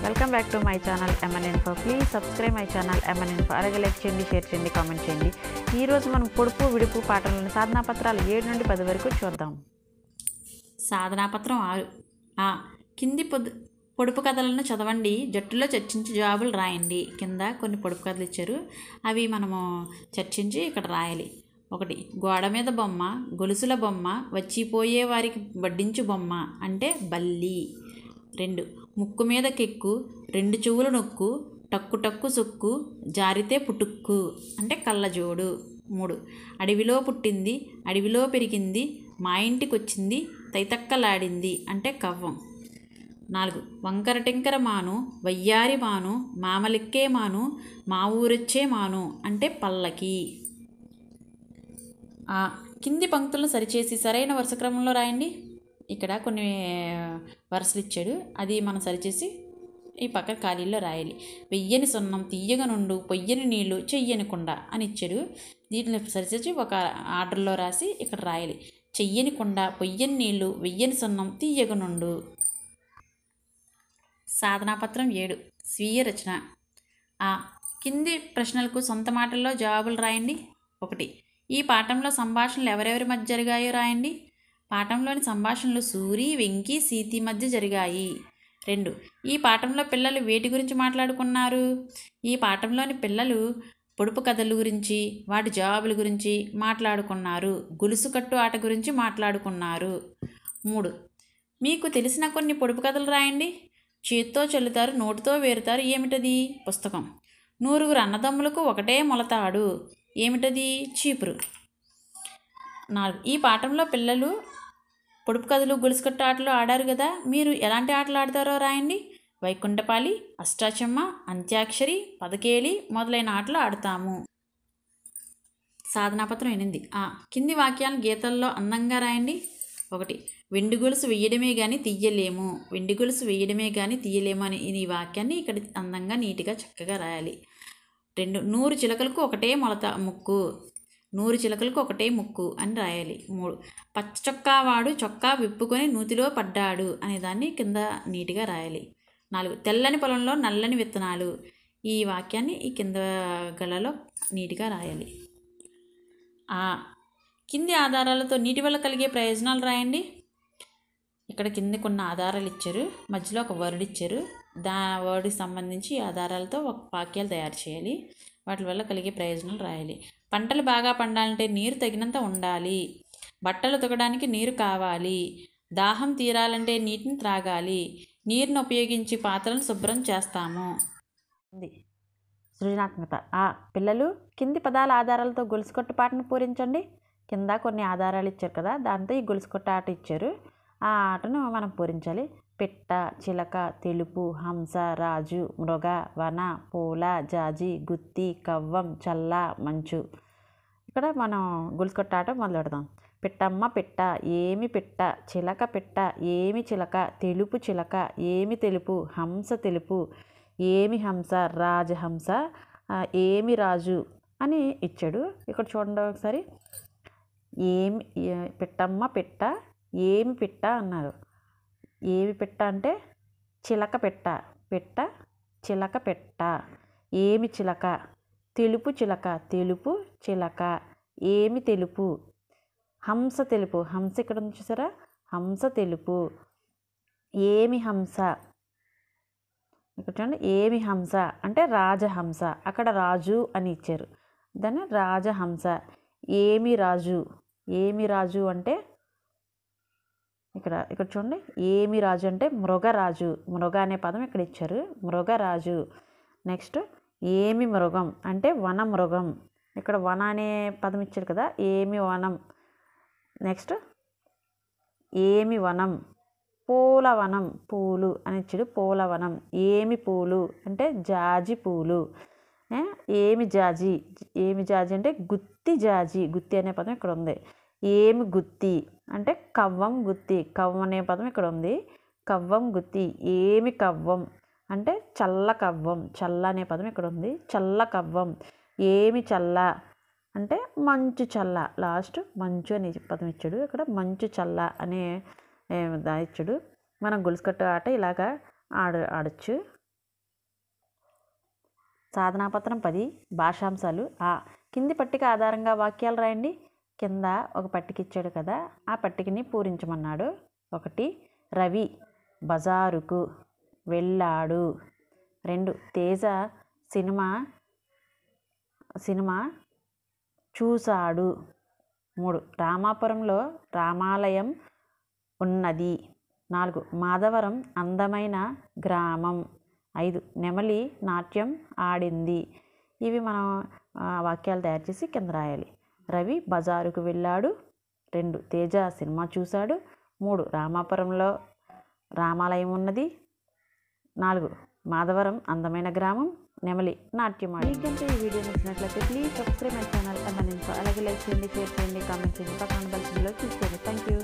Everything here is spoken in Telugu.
Welcome back to my channel MN info. Please subscribe my channel MN info. అలాగే లైక్ చేయండి, షేర్ చేయండి, కామెంట్ చేయండి. ఈరోజు మనం పొడుపు విడుపు పాఠంలోని సాధనా పత్రాలు 7 నుండి 10 వరకు చూద్దాం. సాధనా పత్రం 6. కింది పొడుపు కథలను చదవండి, జట్టులో చర్చించి జవాబులు రాయండి. కింద కొన్ని పొడుపు కథలు ఇచ్చారు, అవి మనము చర్చించి ఇక్కడ రాయాలి. 1. గోడ మీద బొమ్మ, గొలుసుల బొమ్మ, వచ్చిపోయే వారికి వడ్డించు బొమ్మ అంటే బల్లి. 2. ముక్కు మీద కెక్కు, 2 చెవులు నొక్కు, టక్కు టక్కు సొక్కు, జారితే పుటుక్కు అంటే కళ్ళజోడు. 3. అడవిలో పుట్టింది, అడవిలో పెరిగింది, మా ఇంటికొచ్చింది, తైతక్కలాడింది అంటే కవ్వం. 4. వంకర టెంకర మాను, వయ్యారి మాను, మామలెక్కే మాను, మా ఊరొచ్చే మాను అంటే పల్లకి. కింది పంక్తులను సరిచేసి సరైన వరుస క్రమంలో రాయండి. ఇక్కడ కొన్ని వరుసలు ఇచ్చాడు, అది మనం సరిచేసి ఈ పక్క ఖాళీల్లో రాయాలి. వెయ్యని సున్నం తీయగా నుండు, పొయ్యని నీళ్లు చెయ్యని కుండ అని ఇచ్చాడు. దీంట్లో సరిచేసి ఒక ఆర్డర్లో రాసి ఇక్కడ రాయాలి. చెయ్యని కుండ, పొయ్యని నీళ్లు, వెయ్యని సున్నం తీయగా నుండు. సాధనాపత్రం 7. స్వీయ రచన. కింది ప్రశ్నలకు సొంత మాటల్లో జవాబులు రాయండి. 1. ఈ పాఠంలో సంభాషణలు ఎవరెవరి మధ్య జరిగాయో రాయండి. పాఠంలోని సంభాషణలు సూరి, వెంకి, సీతి మధ్య జరిగాయి. 2. ఈ పాఠంలో పిల్లలు వేటి గురించి మాట్లాడుకున్నారు? ఈ పాఠంలోని పిల్లలు పొడుపు కథల గురించి, వాటి జవాబుల గురించి మాట్లాడుకున్నారు. గొలుసు కట్టు ఆట గురించి మాట్లాడుకున్నారు. 3. మీకు తెలిసిన కొన్ని పొడుపు కథలు రాయండి. చేత్తో చల్లుతారు, నోటితో వేరుతారు, ఏమిటది? పుస్తకం. 9 అన్నదమ్ములకు ఒకటే మొలతాడు, ఏమిటది? చీపురు. 4. ఈ పాఠంలో పిల్లలు పొడుపు కథలు, గొలుసుకట్టు ఆటలు ఆడారు కదా, మీరు ఎలాంటి ఆటలు ఆడతారో రాయండి. వైకుంఠపాలి, అష్టాచమ్మ, అంత్యాక్షరి, పదకేలి మొదలైన ఆటలు ఆడతాము. సాధనాపత్రం 8. కింది వాక్యాలను గీతల్లో అందంగా రాయండి. 1. వెండి గొలుసు వేయడమే కానీ తీయలేము, వెండి గొలుసు వేయడమే కానీ తీయలేము అని ఈ వాక్యాన్ని ఇక్కడ అందంగా నీట్గా చక్కగా రాయాలి. 2. 100 చిలకలకు ఒకటే ముక్కు, 100 చిలకలకు ఒకటే ముక్కు అని రాయాలి. 3. పచ్చ చొక్కావాడు చొక్కా విప్పుకొని నూతిలో పడ్డాడు అనే దాన్ని కింద నీట్గా రాయాలి. 4. తెల్లని పొలంలో నల్లని విత్తనాలు, ఈ వాక్యాన్ని ఈ కింద గళ్ళలో నీట్గా రాయాలి. కింది ఆధారాలతో నీటి వల్ల కలిగే ప్రయోజనాలు రాయండి. ఇక్కడ కింద కొన్ని ఆధారాలు ఇచ్చారు, మధ్యలో ఒక వర్డ్ ఇచ్చారు, వర్డ్కి సంబంధించి ఆధారాలతో ఒక వాక్యాలు తయారు చేయాలి. వాటి వల్ల కలిగే ప్రయోజనాలు రాయాలి. పంటలు బాగా పండాలంటే నీరు తగినంత ఉండాలి, బట్టలు ఉతకడానికి నీరు కావాలి, దాహం తీరాలంటే నీటిని త్రాగాలి, నీరును ఉపయోగించి పాత్రలను శుభ్రం చేస్తాము. సృజనాత్మకత. పిల్లలు కింది పదాల ఆధారాలతో గొలుసుకట్టు పాటను పూరించండి. కింద కొన్ని ఆధారాలు ఇచ్చారు కదా, దాంతో ఈ గొలుసుకట్టు ఆట ఇచ్చారు, ఆ ఆటను మనం పూరించాలి. పిట్ట, చిలక, తెలుపు, హంస, రాజు, మృగ, వన, పూల, జాజి, గుత్తి, కవ్వం, చల్ల, మంచు. ఇక్కడ మనం గొలుసుకట్టు ఆట మొదలు పెడదాం. పిట్టమ్మ పిట్ట, ఏమి పిట్ట, చిలక పిట్ట, ఏమి చిలక, తెలుపు చిలక, ఏమి తెలుపు, హంస తెలుపు, ఏమి హంస, రాజహంస, ఏమి రాజు అని ఇచ్చాడు. ఇక్కడ చూడండి ఒకసారి. ఏమి పిట్టమ్మ పిట్ట, ఏమి పిట్ట అన్నారు. ఏమి పిట్ట అంటే చిలక పెట్ట, పిట్ట చిలక పెట్ట. ఏమి చిలక, తెలుపు చిలక, తెలుపు చిలక, ఏమి తెలుపు, హంస తెలుపు, హంస ఇక్కడ ఉంది చూసారా, హంస తెలుపు. ఏమి హంస, ఇక్కడ చూడండి, ఏమి హంస అంటే రాజహంస, అక్కడ రాజు అని ఇచ్చారు, దాన్ని రాజహంస. ఏమి రాజు, ఏమి రాజు అంటే ఇక్కడ చూడండి, ఏమి రాజు అంటే మృగరాజు, మృగ అనే పదం ఇక్కడ ఇచ్చారు, మృగరాజు. నెక్స్ట్ ఏమి మృగం అంటే వన మృగం, ఇక్కడ వన అనే పదం ఇచ్చారు కదా, ఏమి వనం. నెక్స్ట్ ఏమి వనం, పూలవనం, పూలు అని ఇచ్చాడు, పూలవనం. ఏమి పూలు అంటే జాజి పూలు. ఏమి జాజి, ఏమి జాజి అంటే గుత్తి జాజి, గుత్తి అనే పదం ఇక్కడ ఉంది. ఏమి గుత్తి అంటే కవ్వం గుత్తి, కవ్వం అనే పదం ఇక్కడ ఉంది, కవ్వం గుత్తి. ఏమి కవ్వం అంటే చల్ల కవ్వం, చల్ల అనే పదం ఇక్కడ ఉంది, చల్ల కవ్వం. ఏమి చల్ల అంటే మంచు చల్ల, లాస్ట్ మంచు అనే పదం ఇచ్చాడు, ఇక్కడ మంచు చల్ల అనే ఇచ్చాడు. మనం గొలుసుకట్టు ఆట ఇలాగా ఆడచ్చు. సాధనాపత్రం 10 భాషాంశాలు కింది పట్టిక ఆధారంగా వాక్యాలు రాయండి. కింద ఒక పట్టిక ఇచ్చాడు కదా, ఆ పట్టికని పూరించమన్నాడు. 1 రవి బజారుకు వెళ్ళాడు. 2 తేజ సినిమా చూశాడు. 3 రామాపురంలో రామాలయం ఉన్నది. 4 మాధవరం అందమైన గ్రామం. 5 నెమలి నాట్యం ఆడింది. ఇవి మనం వాక్యాలు తయారు చేసి కింద రాయాలి. రవి బజారుకు వెళ్ళాడు. 2 తేజ సినిమా చూశాడు. 3 రామాపురంలో రామాలయం ఉన్నది. 4 మాధవరం అందమైన గ్రామం. నెమలి నాట్యం ఆడింది. మీకంటే ఈ వీడియో నచ్చినట్లయితే ప్లీజ్ సబ్స్క్రైబ్ మై ఛానల్. అలాగే లైక్ చేయండి, షేర్ చేయండి, కామెంట్ చేయండి, పక్కన బెల్ సింబల్ క్లిక్ చేయండి. Thank you.